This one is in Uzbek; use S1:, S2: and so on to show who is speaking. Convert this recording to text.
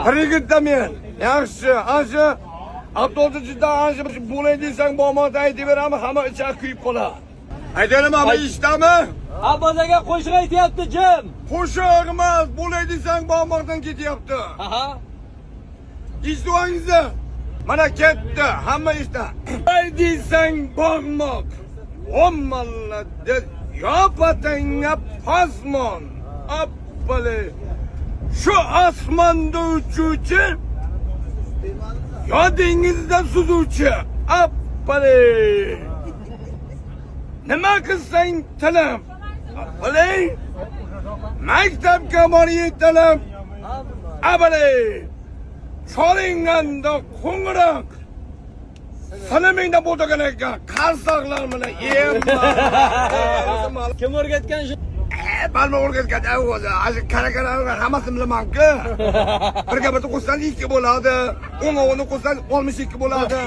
S1: Birikitdim men. Yaxshi, ancha avtobusda juda ancha bo'lay desang, bormoqda aytib beraman, hamma ichak kuyib qoladi. Aytaman, men ishdami?
S2: Abazaga qo'shiq aytyapti, jim.
S1: Qo'shiq emas, bo'lay desang, bormoqdan ketyapti.
S2: Aha.
S1: Eshitdingizmi? Mana ketdi, hamma ishda. Bo'lay desang, bormoq. Ommallar yopatanga pasmon. Appale. Şu asmanda uçuvchi, yo dengizda suzuvchi. Appale. Nima qilsang tilim? Appale. Maktabga borayotganim. Appale. Cholinganda qo'ng'iroq. Sanamingda bo'lgan ekan, qarsaqlar bilan yemma.
S2: Kim o'rgatgan shu?
S1: Balma o'rgatgan o'zi. Ashi kara-kara hammasini bilaman-ku. Birga bitta qo'shsan 2 bo'ladi. 10 qo'shsan 62 bo'ladi.